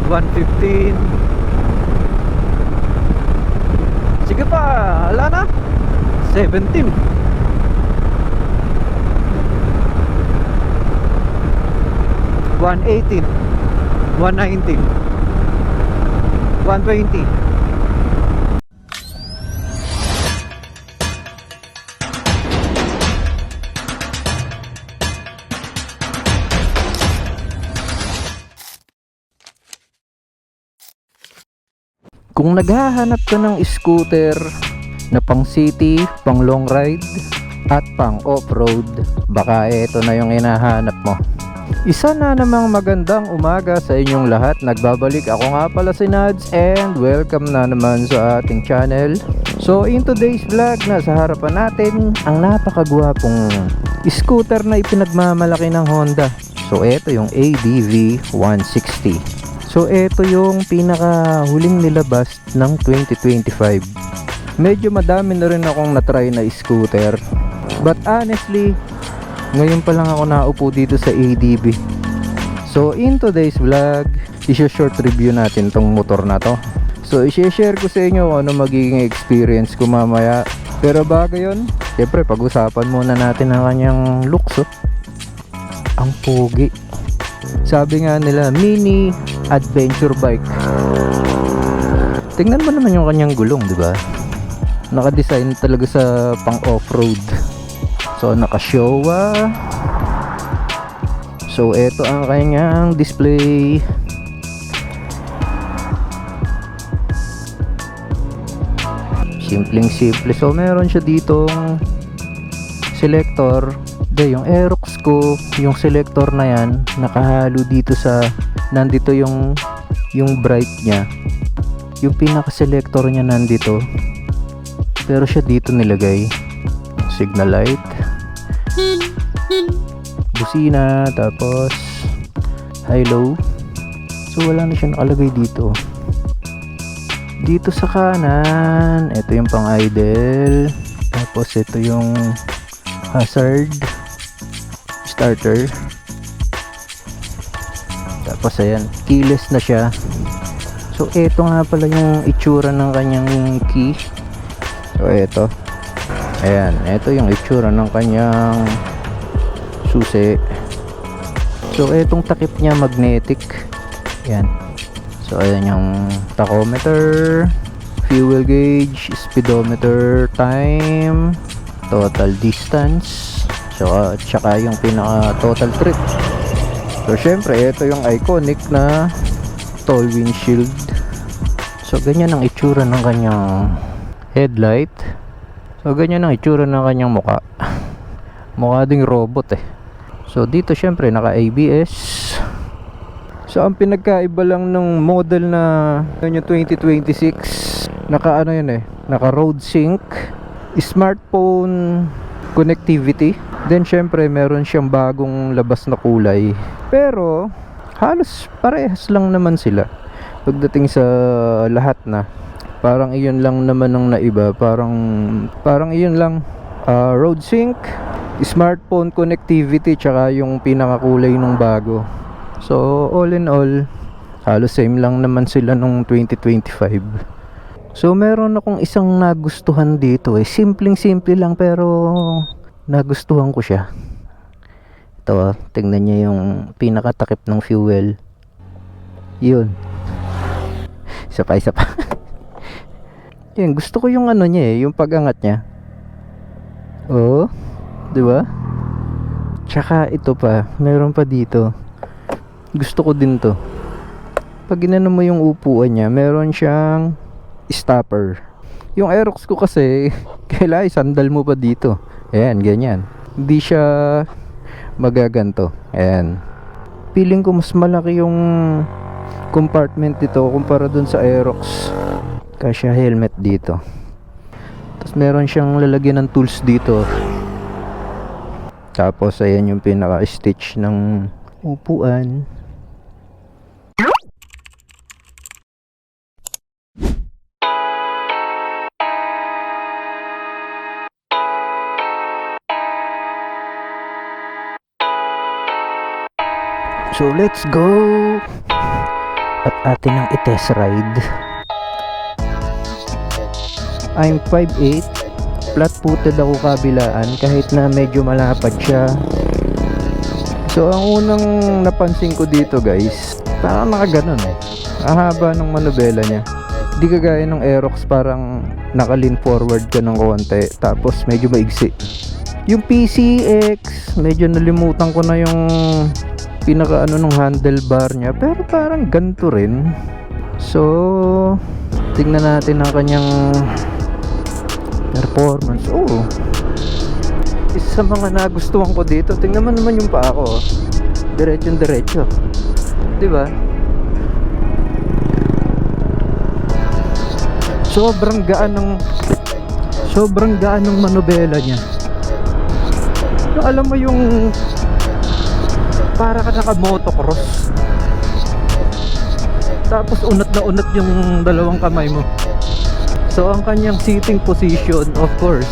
115. Sige pa, ala na 17. 118, 119, 120. Kung naghahanap ka ng scooter na pang city, pang long ride, at pang off-road, baka ito na yung hinahanap mo. Isa na namang magandang umaga sa inyong lahat. Nagbabalik ako nga pala si Nads, and welcome na naman sa ating channel. So in today's vlog, nasa harapan natin ang napakagwapong scooter na ipinagmamalaki ng Honda. So ito yung ADV 160. So ito yung pinaka huling nilabas ng 2025. Medyo madami na rin akong natry na scooter, but honestly, ngayon pa lang ako naupo dito sa ADV. So in today's vlog, i-short review natin tong motor na to. So i-share ko sa inyo kung ano magiging experience ko mamaya. Pero bago yun, syempre pag-usapan muna natin ang kanyang looks. Ang pogi. Sabi nga nila, mini adventure bike. Tingnan mo naman yung kanyang gulong, di ba? Naka-design talaga sa pang off-road. So naka-Showa. So ito ang kanyang display. Simpleng simple. So meron siya ditong selector. Yung Aerox ko, yung selector na yan, nakahalo dito sa, nandito yung bright niya, yung pinaka selector niya nandito, pero siya dito nilagay. Signal light, busina, tapos high low. So wala na siya nakalagay dito. Dito sa kanan, ito yung pang idle, tapos ito yung hazard, starter, tapos ayan, keyless na siya. So ito nga pala yung itsura ng kanyang key. So ito, ayan, ito yung itsura ng kanyang susi. So itong takip niya magnetic. Ayan. So ayan yung tachometer, fuel gauge, speedometer, time, total distance, so tsaka yung pinaka total trip. So syempre ito yung iconic na tall windshield. So ganyan ang itsura ng kanyang headlight. So ganyan ang itsura ng kanyang mukha. Mukha ding robot eh. So dito syempre naka ABS. So ang pinagkaiba lang ng model na yung 2026, naka ano yun eh, naka road sync, smartphone connectivity. Then syempre meron siyang bagong labas na kulay, pero halos parehas lang naman sila pagdating sa lahat na. Parang iyon lang naman ang naiba. Parang iyon lang, road sync, smartphone connectivity, tsaka yung pinakakulay nung bago. So all in all, halos same lang naman sila nung 2025. So meron akong isang nagustuhan dito eh. Simpleng-simple lang pero nagustuhan ko siya. Ito, tingnan niyo yung pinakatakip ng fuel. Yun. Isa pa. Yun, gusto ko yung ano niya eh, yung pag-angat niya. Oh, 'di ba? Tsaka ito pa, meron pa dito. Gusto ko din 'to. Pag ginano mo yung upuan niya, meron siyang stopper. Yung Aerox ko kasi kailangan sandal mo pa dito. Ayan, ganyan. Hindi siya magaganto. Ayan. Feeling ko mas malaki yung compartment dito kumpara dun sa Aerox. Kasya helmet dito. Tapos meron siyang lalagyan ng tools dito. Tapos ayan yung pinaka-stitch ng upuan. So let's go. at atin ang i-test ride. I'm 5'8", flat-footed ako kabilaan kahit na medyo malapad siya. So ang unang napansin ko dito guys, parang nakaganon eh. Ang haba ng manubela niya. Di kagaya ng Aerox, parang naka-lean forward ka ng konti tapos medyo maigsi. Yung PCX, medyo nalimutan ko na yung pinaka ng handlebar niya, pero parang ganito rin. So tingnan natin ang kanyang performance. Oh, isa sa mga nagustuhan ko dito, tingnan mo naman yung paa ko, diretso, diba? Sobrang gaan ng manubela niya. So, alam mo yung para ka naka-motocross, tapos unat na unat yung dalawang kamay mo. So ang kanyang sitting position, of course,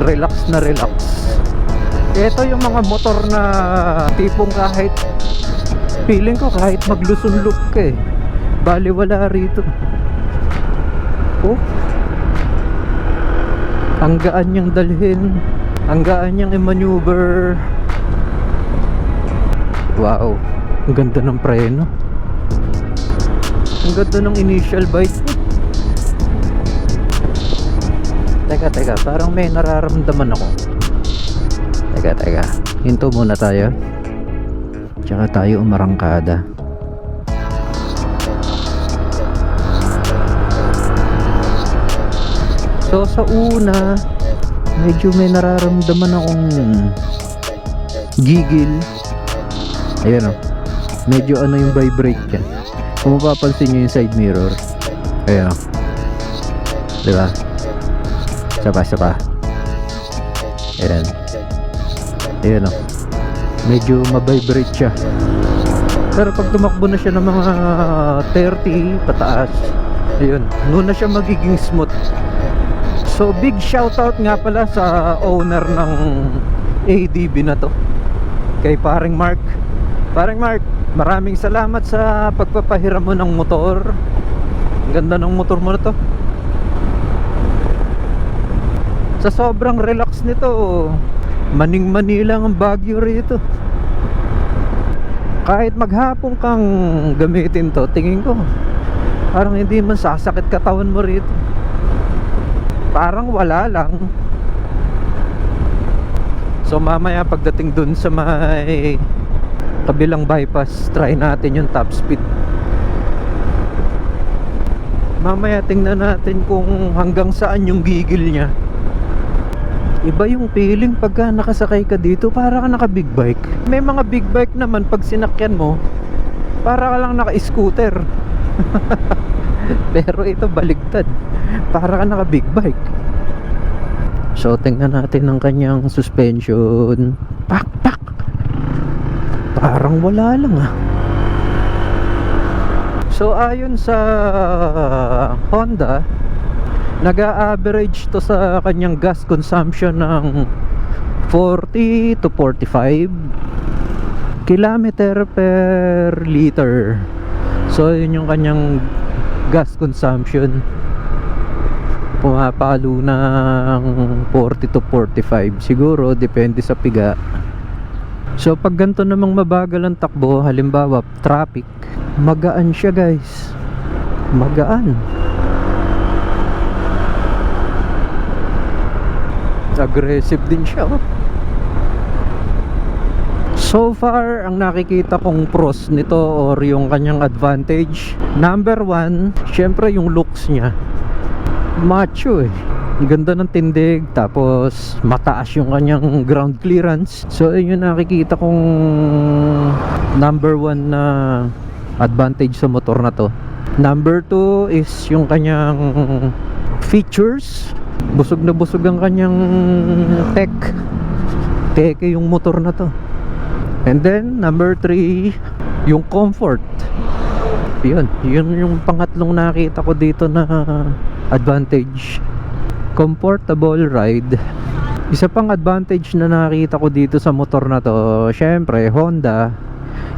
relax na relax. Ito yung mga motor na tipong kahit feeling ko kahit maglusunlok ka eh, baliwala rito. Oh, ang gaan niyang dalhin, ang gaan niyang i-maneuver. Wow, ang ganda ng preno, ang ganda ng initial bite. Teka, parang may nararamdaman ako. Teka, hinto muna tayo, tsaka tayo umarangkada. So sa una, medyo may nararamdaman akong gigil. Ayan o, medyo yung vibrate niya. Kung mapapansin nyo yung side mirror, ayan o, diba? Sapa. Ayan o, medyo mabibrate siya. Pero pag tumakbo na siya ng mga 30 pataas, ayun, noon na siya magiging smooth. So big shoutout nga pala sa owner ng ADB na to, kay paring Mark. Paring Mark, maraming salamat sa pagpapahiram mo ng motor. Ang ganda ng motor mo na to. Sa sobrang relax nito, maning-mani lang ang Baguio rito. Kahit maghapon kang gamitin to, tingin ko parang hindi man sasakit katawan mo rito. Parang wala lang. So mamaya pagdating dun sa may kabilang bypass, try natin yung top speed. Mamaya tingnan natin kung hanggang saan yung gigil niya. Iba yung feeling pagka nakasakay ka dito, para ka naka big bike. May mga big bike naman pag sinakyan mo, para ka lang naka scooter. Pero ito baligtad, para ka naka big bike. So tingnan natin ang kanyang suspension. Pak! Parang wala lang ah. So ayon sa Honda, nag-a-average to sa kanyang gas consumption ng 40 to 45 kilometer per liter. So yun yung kanyang gas consumption. Pumapalo ng 40 to 45 siguro, depende sa piga. So pag ganito namang mabagal ang takbo, halimbawa traffic, magaan siya guys, magaan. Aggressive din siya oh. So far, ang nakikita kong pros nito or yung kanyang advantage, number 1, syempre yung looks niya. Macho eh, ang ganda ng tindig, tapos mataas yung kanyang ground clearance. So yun yung nakikita kong number 1 na advantage sa motor na to. Number 2 is yung kanyang features. Busog na busog ang kanyang tech. Teke yung motor na to. And then number 3, yung comfort. Yun yung pangatlong nakita ko dito na advantage. Comfortable ride. Isa pang advantage na nakita ko dito sa motor na to, syempre Honda,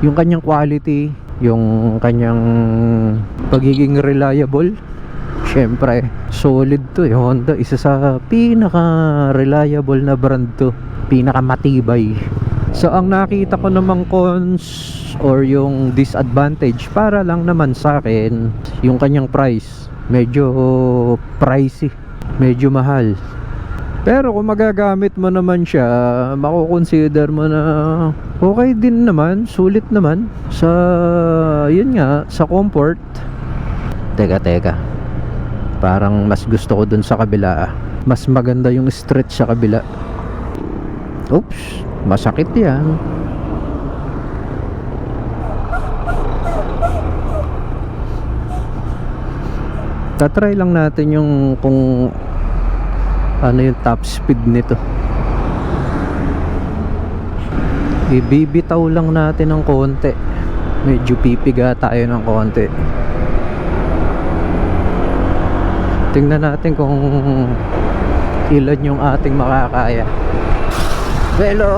yung kanyang quality. yung kanyang pagiging reliable. Syempre, solid to Honda. Isa sa pinaka-reliable na brand to. Pinaka-matibay. So, ang nakita ko namang cons or yung disadvantage para lang naman sa akin, yung kanyang price. Medyo pricey. Medyo mahal. Pero kung magagamit mo naman siya, makukonsider mo na okay din naman, sulit naman. Sa, yun nga, sa comfort. Teka. Parang mas gusto ko dun sa kabila. Mas maganda yung stretch sa kabila. Oops, masakit yan. Tatry lang natin yung kung ano yung top speed nito. Ibibitaw lang natin ng konti. Medyo pipiga tayo ng konti. Tingnan natin kung ilan yung ating makakaya. Velo!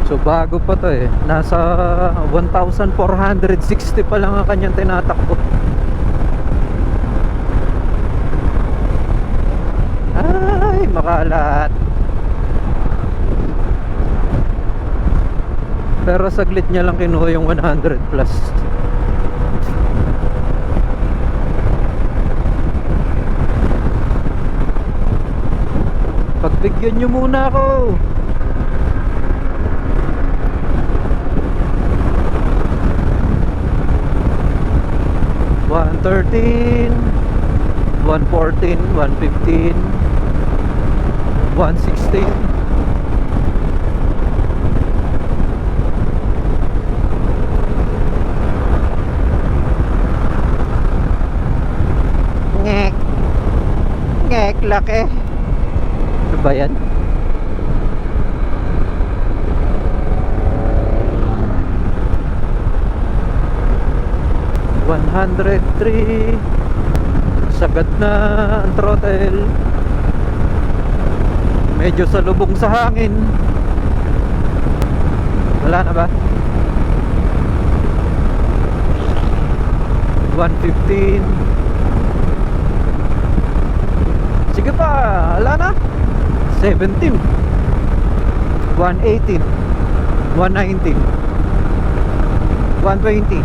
So bago pa to nasa 1,460 pa lang ang kanyang tinatakbo. Ay, makalat. Pero saglit niya lang kinuha yung 100 plus. Pagbigyan nyo muna ako. $113, $114, $115, $116. Ngek, laki. Ano ba yan? $103. Sagad na ang throttle. Medyo salubong sa hangin. Wala na ba? 115. Sige pa, wala na. 17, 118, 119, 120.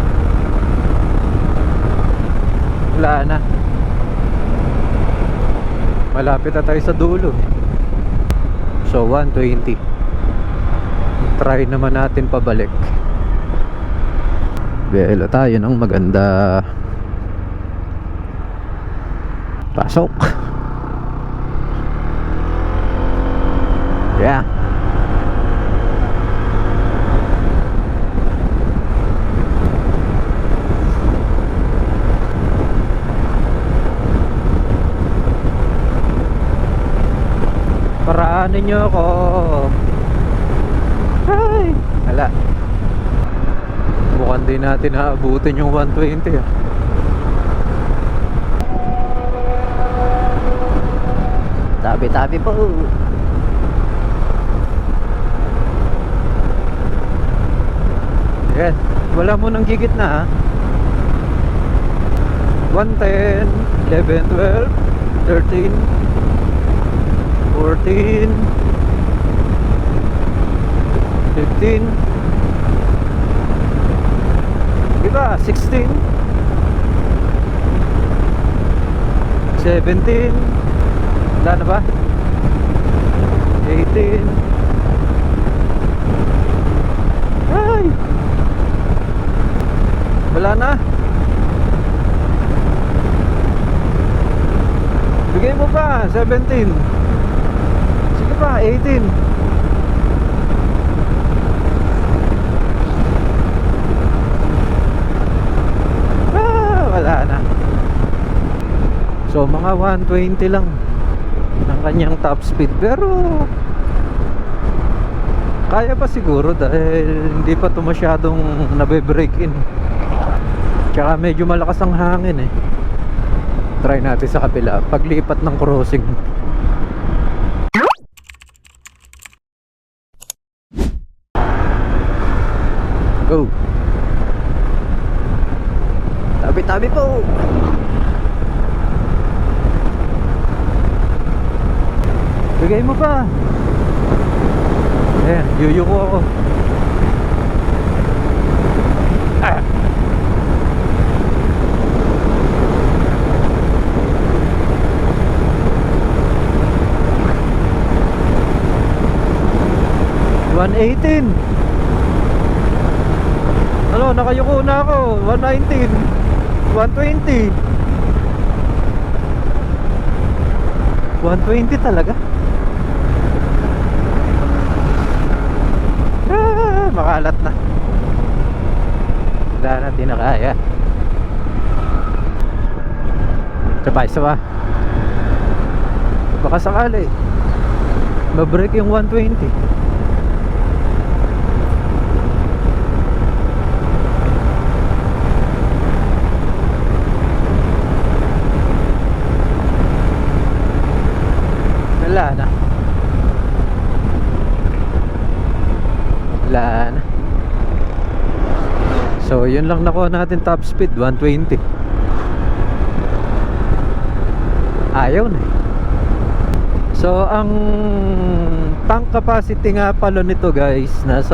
Wala na. Malapit na tayo sa dulo. So 120. Try naman natin pabalik. Belo tayo ng maganda. Pasok. Yeah. Paraanin nyo ako. Ay, hala. Mukhang di natin naabutin yung 120 ah. Tabi-tabi po. Yan, wala mo nang gigit na ha. 110, 11, 12, 13, 14, 15, diba? 16, 17, wala na ba? 18. Ay, wala na. Bigay mo pa 17. Sige pa 18. Wala na. So mga 120 lang ng kanyang top speed, pero kaya pa siguro dahil hindi pa ito masyadong nabe-break in. Tsaka medyo malakas ang hangin eh. Try natin sa kabila paglipat ng crossing. go. Tabi-tabi po. Bigay mo pa. Ayan, yuyuko ako. Ah. $118. Ano, nakayuko na ako. $119. $120. $120 talaga. Makalat na. Wala na, di na kaya. Isa pa. Baka sakali mabreak yung 120. Wala na. So yun lang nakuha natin, top speed 120. Ayaw na. So ang tank capacity nga pala nito guys, nasa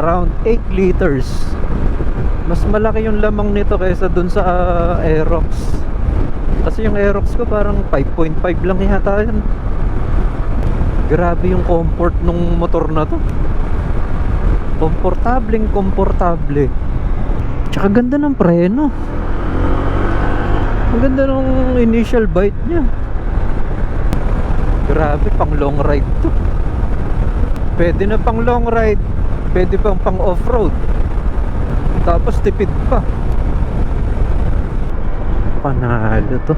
around 8 liters. Mas malaki yung lamang nito kaysa dun sa Aerox. Kasi yung Aerox ko parang 5.5 lang yata yan. Grabe yung comfort nung motor na to. Komportable. Tsaka ganda ng preno. Ang ganda ng initial bite niya. Grabe, pang long ride to. Pwede na pang long ride, pwede pang off-road. Tapos tipid pa. Panalo to.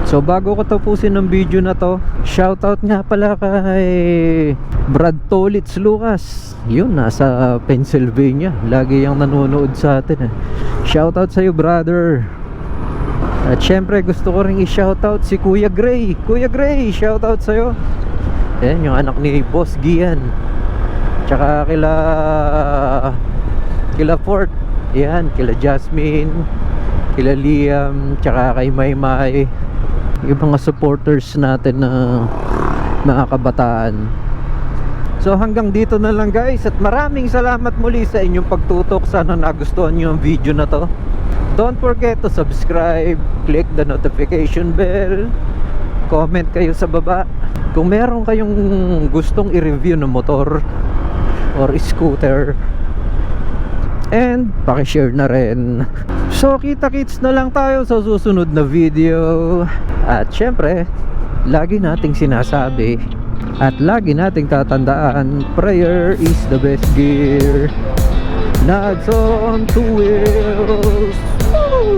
So bago ko tapusin ng video na to, shoutout nga pala kay Brad Tolitz Lucas. Yun, nasa Pennsylvania. Lagi yung nanonood sa atin eh. Shoutout sa'yo brother. At syempre gusto ko rin i-shoutout si Kuya Gray. Kuya Gray, shoutout sa'yo. Yan, yung anak ni Boss Gian. Tsaka kila Fort. Yan, kila Jasmine, kila Liam, tsaka kay Maymay. Yung mga supporters natin na mga kabataan. So hanggang dito na lang guys, at maraming salamat muli sa inyong pagtutok. Sana nagustuhan nyo ang video na to. Don't forget to subscribe, click the notification bell, comment kayo sa baba kung meron kayong gustong i-review ng motor or scooter, and pakishare na rin. So kita-kits na lang tayo sa susunod na video. At syempre, lagi nating sinasabi at lagi nating tatandaan, prayer is the best gear. Nuts on two wheels. Woo!